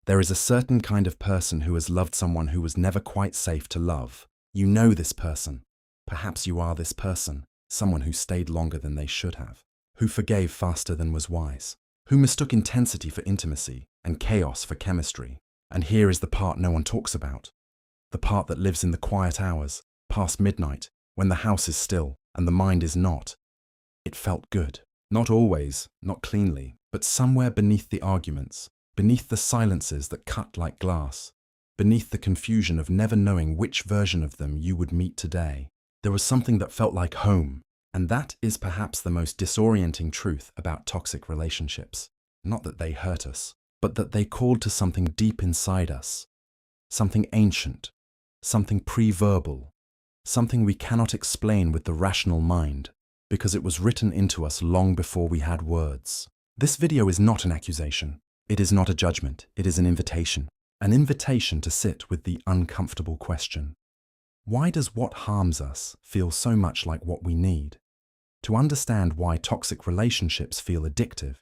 There is a certain kind of person who has loved someone who was never quite safe to love. You know this person. Perhaps you are this person, someone who stayed longer than they should have, who forgave faster than was wise, who mistook intensity for intimacy and chaos for chemistry. And here is the part no one talks about. The part that lives in the quiet hours, past midnight, when the house is still and the mind is not. It felt good. Not always, not cleanly, but somewhere beneath the arguments, beneath the silences that cut like glass, beneath the confusion of never knowing which version of them you would meet today. There was something that felt like home, and that is perhaps the most disorienting truth about toxic relationships. Not that they hurt us, but that they called to something deep inside us, something ancient, something pre-verbal, something we cannot explain with the rational mind, because it was written into us long before we had words. This video is not an accusation. It is not a judgment. It is an invitation to sit with the uncomfortable question. Why does what harms us feel so much like what we need? To understand why toxic relationships feel addictive,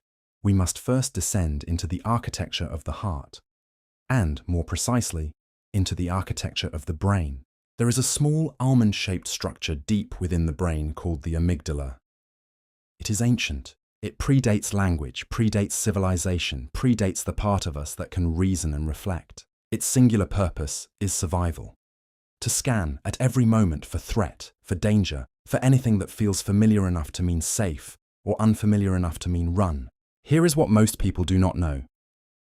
we must first descend into the architecture of the heart, and, more precisely, into the architecture of the brain. There is a small almond-shaped structure deep within the brain called the amygdala. It is ancient. It predates language, predates civilization, predates the part of us that can reason and reflect. Its singular purpose is survival. To scan at every moment for threat, for danger, for anything that feels familiar enough to mean safe or unfamiliar enough to mean run. Here is what most people do not know.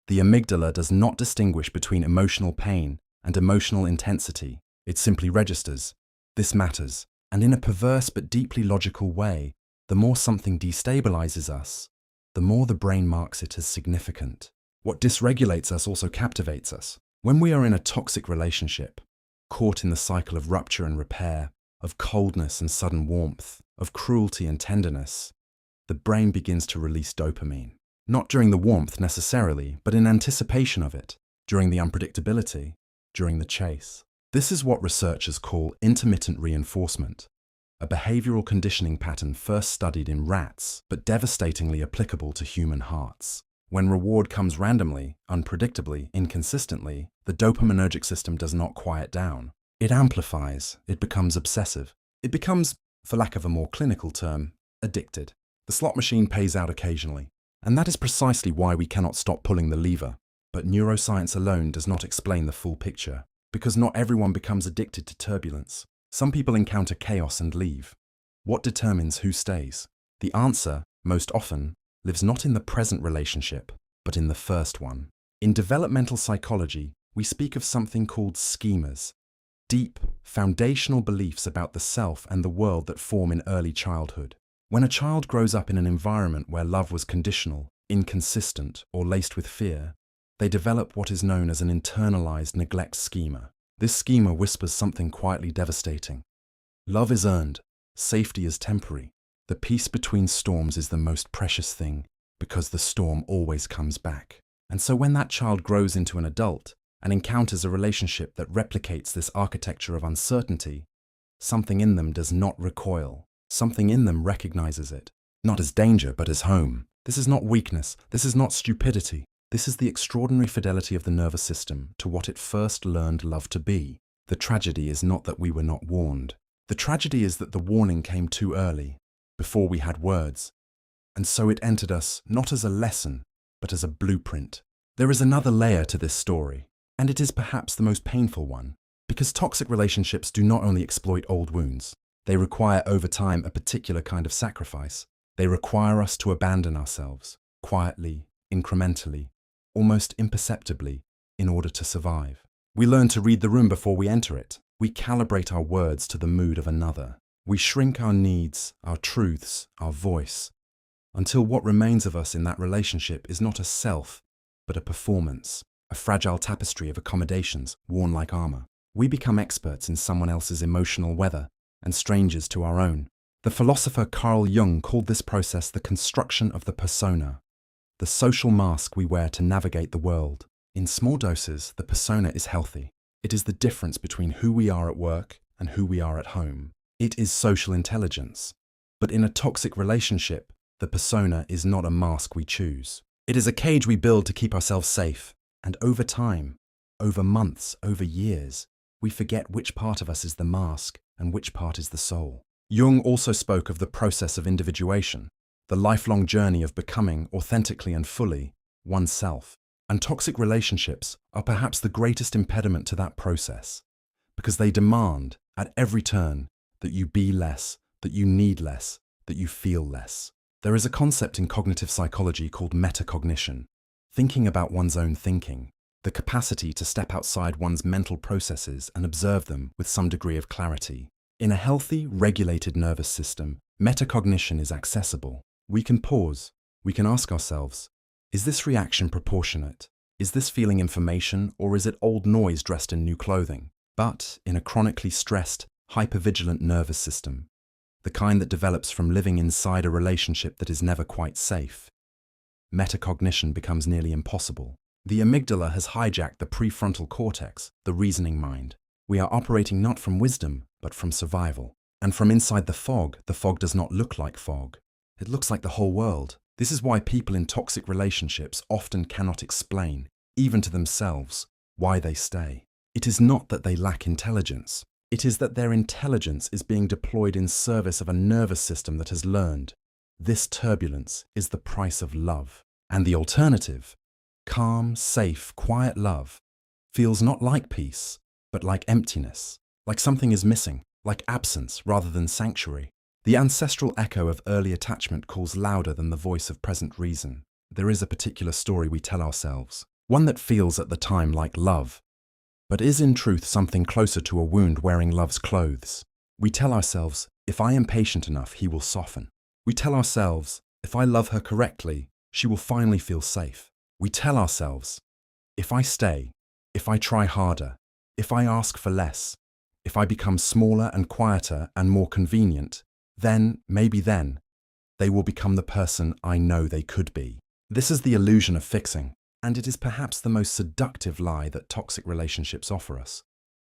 The amygdala does not distinguish between emotional pain and emotional intensity. It simply registers. This matters. And in a perverse but deeply logical way, the more something destabilizes us, the more the brain marks it as significant. What dysregulates us also captivates us. When we are in a toxic relationship, caught in the cycle of rupture and repair, of coldness and sudden warmth, of cruelty and tenderness, the brain begins to release dopamine. Not during the warmth necessarily, but in anticipation of it, during the unpredictability, during the chase. This is what researchers call intermittent reinforcement, a behavioral conditioning pattern first studied in rats, but devastatingly applicable to human hearts. When reward comes randomly, unpredictably, inconsistently, the dopaminergic system does not quiet down. It amplifies, it becomes obsessive. It becomes, for lack of a more clinical term, addicted. The slot machine pays out occasionally, and that is precisely why we cannot stop pulling the lever. But neuroscience alone does not explain the full picture, because not everyone becomes addicted to turbulence. Some people encounter chaos and leave. What determines who stays? The answer, most often, lives not in the present relationship, but in the first one. In developmental psychology, we speak of something called schemas, deep, foundational beliefs about the self and the world that form in early childhood. When a child grows up in an environment where love was conditional, inconsistent, or laced with fear, they develop what is known as an internalized neglect schema. This schema whispers something quietly devastating. Love is earned, safety is temporary. The peace between storms is the most precious thing, because the storm always comes back. And so when that child grows into an adult and encounters a relationship that replicates this architecture of uncertainty, something in them does not recoil. Something in them recognizes it, not as danger, but as home. This is not weakness. This is not stupidity. This is the extraordinary fidelity of the nervous system to what it first learned love to be. The tragedy is not that we were not warned. The tragedy is that the warning came too early, before we had words. And so it entered us not as a lesson, but as a blueprint. There is another layer to this story, and it is perhaps the most painful one, because toxic relationships do not only exploit old wounds. They require over time a particular kind of sacrifice. They require us to abandon ourselves, quietly, incrementally, almost imperceptibly, in order to survive. We learn to read the room before we enter it. We calibrate our words to the mood of another. We shrink our needs, our truths, our voice, until what remains of us in that relationship is not a self, but a performance, a fragile tapestry of accommodations worn like armor. We become experts in someone else's emotional weather, and strangers to our own. The philosopher Carl Jung called this process the construction of the persona, the social mask we wear to navigate the world. In small doses, the persona is healthy. It is the difference between who we are at work and who we are at home. It is social intelligence. But in a toxic relationship, the persona is not a mask we choose. It is a cage we build to keep ourselves safe. And over time, over months, over years, we forget which part of us is the mask and which part is the soul. Jung also spoke of the process of individuation, the lifelong journey of becoming authentically and fully oneself. And toxic relationships are perhaps the greatest impediment to that process, because they demand, at every turn, that you be less, that you need less, that you feel less. There is a concept in cognitive psychology called metacognition, thinking about one's own thinking, the capacity to step outside one's mental processes and observe them with some degree of clarity. In a healthy, regulated nervous system, metacognition is accessible. We can pause. We can ask ourselves, is this reaction proportionate? Is this feeling information, or is it old noise dressed in new clothing? But in a chronically stressed, hypervigilant nervous system, the kind that develops from living inside a relationship that is never quite safe, metacognition becomes nearly impossible. The amygdala has hijacked the prefrontal cortex, the reasoning mind. We are operating not from wisdom, but from survival. And from inside the fog does not look like fog. It looks like the whole world. This is why people in toxic relationships often cannot explain, even to themselves, why they stay. It is not that they lack intelligence. It is that their intelligence is being deployed in service of a nervous system that has learned this turbulence is the price of love. And the alternative, calm, safe, quiet love, feels not like peace, but like emptiness, like something is missing, like absence rather than sanctuary. The ancestral echo of early attachment calls louder than the voice of present reason. There is a particular story we tell ourselves, one that feels at the time like love, but is in truth something closer to a wound wearing love's clothes. We tell ourselves, if I am patient enough, he will soften. We tell ourselves, if I love her correctly, she will finally feel safe. We tell ourselves, if I stay, if I try harder, if I ask for less, if I become smaller and quieter and more convenient, then, maybe then, they will become the person I know they could be. This is the illusion of fixing, and it is perhaps the most seductive lie that toxic relationships offer us,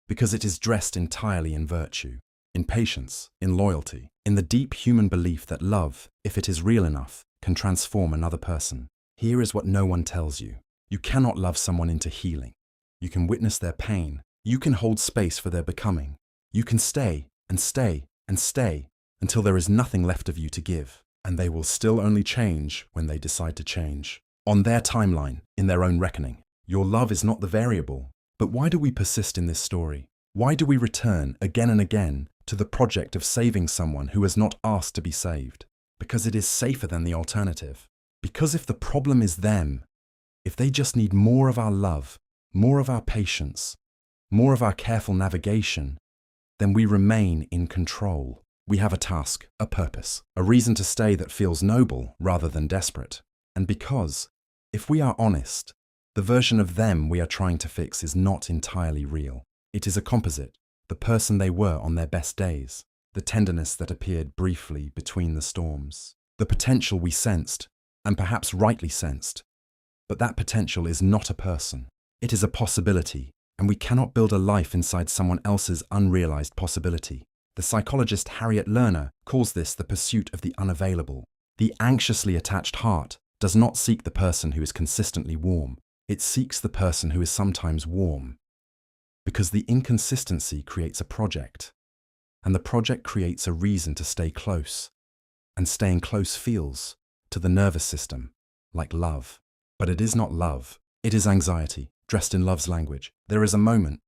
because it is dressed entirely in virtue, in patience, in loyalty, in the deep human belief that love, if it is real enough, can transform another person. Here is what no one tells you. You cannot love someone into healing. You can witness their pain. You can hold space for their becoming. You can stay and stay and stay until there is nothing left of you to give, and they will still only change when they decide to change. On their timeline, in their own reckoning. Your love is not the variable. But why do we persist in this story? Why do we return again and again to the project of saving someone who has not asked to be saved? Because it is safer than the alternative. Because if the problem is them, if they just need more of our love, more of our patience, more of our careful navigation, then we remain in control. We have a task, a purpose, a reason to stay that feels noble rather than desperate. And because, if we are honest, the version of them we are trying to fix is not entirely real. It is a composite, the person they were on their best days, the tenderness that appeared briefly between the storms, the potential we sensed, and perhaps rightly sensed. But that potential is not a person. It is a possibility, and we cannot build a life inside someone else's unrealized possibility. The psychologist Harriet Lerner calls this the pursuit of the unavailable. The anxiously attached heart does not seek the person who is consistently warm. It seeks the person who is sometimes warm. Because the inconsistency creates a project, and the project creates a reason to stay close. And staying close feels, to the nervous system, like love. But it is not love. It is anxiety, dressed in love's language. There is a moment,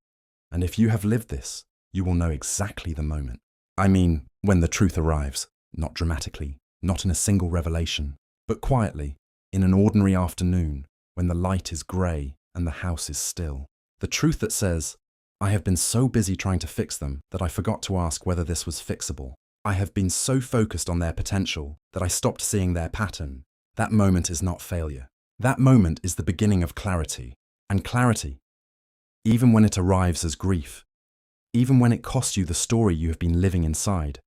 and if you have lived this, you will know exactly the moment. I mean, when the truth arrives, not dramatically, not in a single revelation, but quietly, in an ordinary afternoon, when the light is grey and the house is still. The truth that says, I have been so busy trying to fix them that I forgot to ask whether this was fixable. I have been so focused on their potential that I stopped seeing their pattern. That moment is not failure. That moment is the beginning of clarity. And clarity, even when it arrives as grief, even when it costs you the story you have been living inside,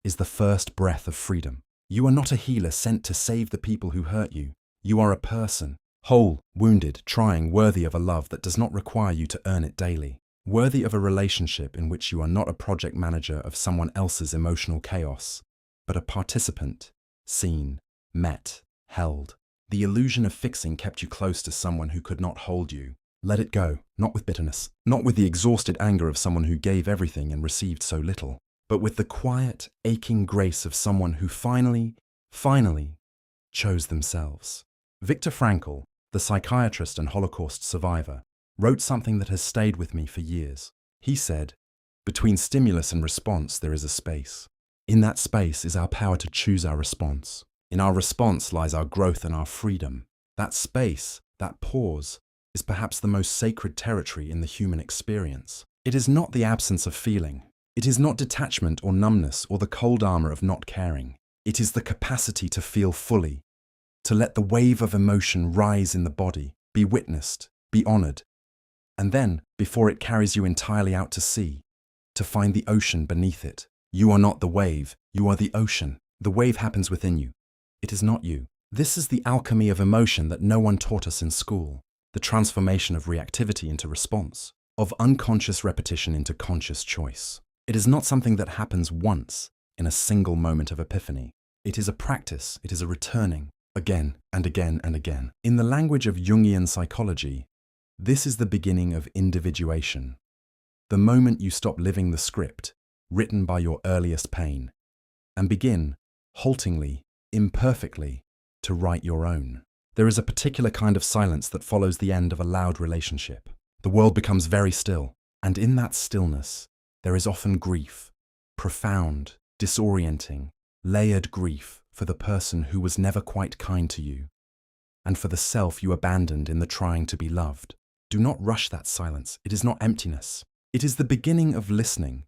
is the first breath of freedom. You are not a healer sent to save the people who hurt you. You are a person, whole, wounded, trying, worthy of a love that does not require you to earn it daily. Worthy of a relationship in which you are not a project manager of someone else's emotional chaos, but a participant, seen, met, held. The illusion of fixing kept you close to someone who could not hold you. Let it go, not with bitterness, not with the exhausted anger of someone who gave everything and received so little, but with the quiet, aching grace of someone who finally chose themselves. Viktor Frankl, the psychiatrist and Holocaust survivor, wrote something that has stayed with me for years. He said, "Between stimulus and response there is a space. In that space is our power to choose our response. In our response lies our growth and our freedom. That space, that pause, is perhaps the most sacred territory in the human experience. It is not the absence of feeling. It is not detachment or numbness or the cold armor of not caring. It is the capacity to feel fully, to let the wave of emotion rise in the body, be witnessed, be honored, and then, before it carries you entirely out to sea, to find the ocean beneath it. You are not the wave, you are the ocean. The wave happens within you. It is not you. This is the alchemy of emotion that no one taught us in school. The transformation of reactivity into response, of unconscious repetition into conscious choice. It is not something that happens once in a single moment of epiphany. It is a practice, it is a returning, again and again and again. In the language of Jungian psychology, this is the beginning of individuation. The moment you stop living the script written by your earliest pain and begin, haltingly, imperfectly, to write your own. There is a particular kind of silence that follows the end of a loud relationship. The world becomes very still, and in that stillness, there is often grief, profound, disorienting, layered grief for the person who was never quite kind to you, and for the self you abandoned in the trying to be loved. Do not rush that silence. It is not emptiness. It is the beginning of listening,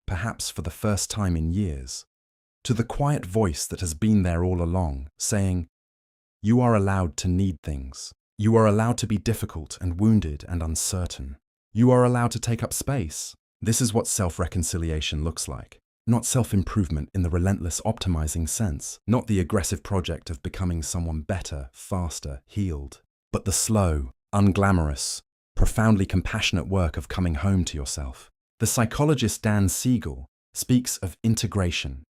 perhaps for the first time in years, to the quiet voice that has been there all along, saying, "You are allowed to need things. You are allowed to be difficult and wounded and uncertain. You are allowed to take up space." This is what self-reconciliation looks like. Not self-improvement in the relentless optimizing sense, not the aggressive project of becoming someone better, faster, healed, but the slow, unglamorous, profoundly compassionate work of coming home to yourself. The psychologist Dan Siegel speaks of integration,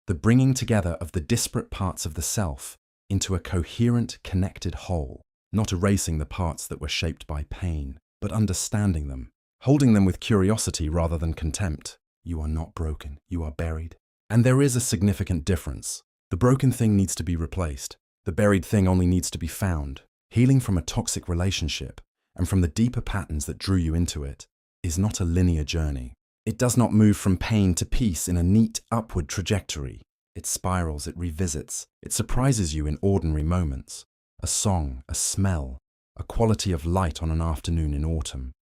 the bringing together of the disparate parts of the self into a coherent, connected whole, not erasing the parts that were shaped by pain, but understanding them, holding them with curiosity rather than contempt. You are not broken, you are buried. And there is a significant difference. The broken thing needs to be replaced. The buried thing only needs to be found. Healing from a toxic relationship, and from the deeper patterns that drew you into it, is not a linear journey. It does not move from pain to peace in a neat upward trajectory. It spirals, it revisits, it surprises you in ordinary moments. A song, a smell, a quality of light on an afternoon in autumn.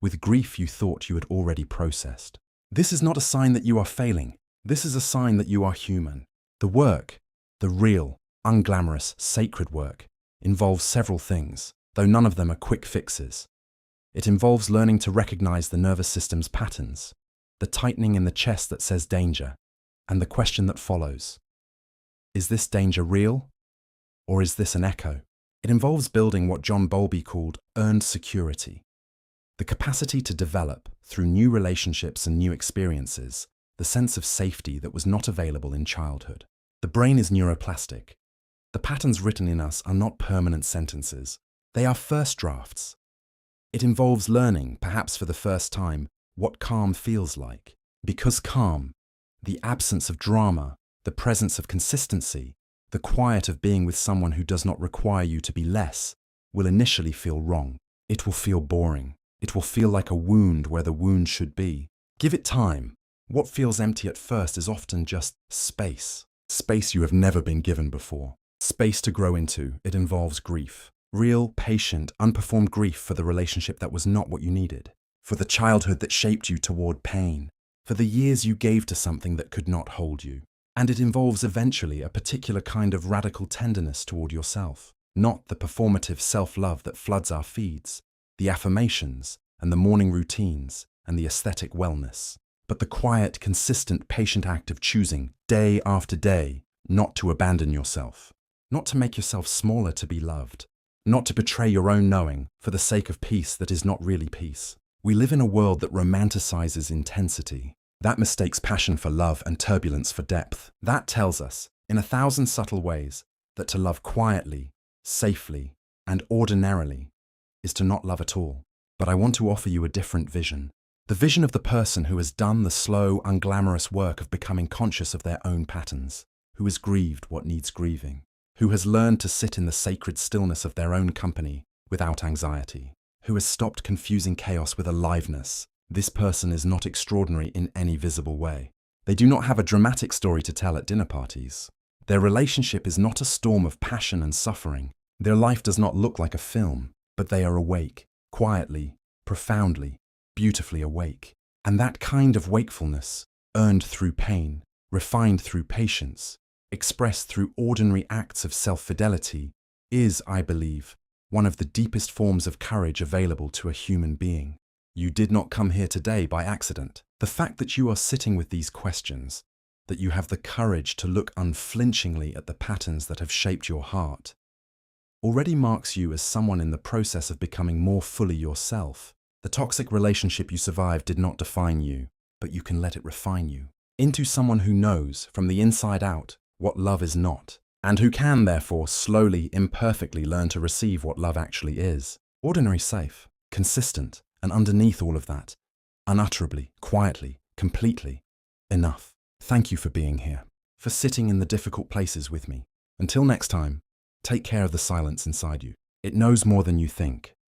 With grief you thought you had already processed. This is not a sign that you are failing. This is a sign that you are human. The work, the real, unglamorous, sacred work, involves several things, though none of them are quick fixes. It involves learning to recognize the nervous system's patterns, the tightening in the chest that says danger, and the question that follows. Is this danger real? Or is this an echo? It involves building what John Bowlby called earned security. The capacity to develop, through new relationships and new experiences, the sense of safety that was not available in childhood. The brain is neuroplastic. The patterns written in us are not permanent sentences. They are first drafts. It involves learning, perhaps for the first time, what calm feels like. Because calm, the absence of drama, the presence of consistency, the quiet of being with someone who does not require you to be less, will initially feel wrong. It will feel boring. It will feel like a wound where the wound should be. Give it time. What feels empty at first is often just space. Space you have never been given before. Space to grow into. It involves grief. Real, patient, unperformed grief for the relationship that was not what you needed. For the childhood that shaped you toward pain. For the years you gave to something that could not hold you. And it involves eventually a particular kind of radical tenderness toward yourself. Not the performative self-love that floods our feeds, the affirmations and the morning routines and the aesthetic wellness, but the quiet, consistent, patient act of choosing, day after day, not to abandon yourself, not to make yourself smaller to be loved, not to betray your own knowing for the sake of peace that is not really peace. We live in a world that romanticizes intensity, that mistakes passion for love and turbulence for depth. That tells us, in 1,000 subtle ways, that to love quietly, safely, and ordinarily is to not love at all. But I want to offer you a different vision. The vision of the person who has done the slow, unglamorous work of becoming conscious of their own patterns, who has grieved what needs grieving, who has learned to sit in the sacred stillness of their own company without anxiety, who has stopped confusing chaos with aliveness. This person is not extraordinary in any visible way. They do not have a dramatic story to tell at dinner parties. Their relationship is not a storm of passion and suffering. Their life does not look like a film, but they are awake, quietly, profoundly, beautifully awake. And that kind of wakefulness, earned through pain, refined through patience, expressed through ordinary acts of self-fidelity, is, I believe, one of the deepest forms of courage available to a human being. You did not come here today by accident. The fact that you are sitting with these questions, that you have the courage to look unflinchingly at the patterns that have shaped your heart, already marks you as someone in the process of becoming more fully yourself. The toxic relationship you survived did not define you, but you can let it refine you into someone who knows, from the inside out, what love is not, and who can, therefore, slowly, imperfectly learn to receive what love actually is. Ordinary, safe, consistent, and underneath all of that, unutterably, quietly, completely, enough. Thank you for being here, for sitting in the difficult places with me. Until next time, take care of the silence inside you. It knows more than you think.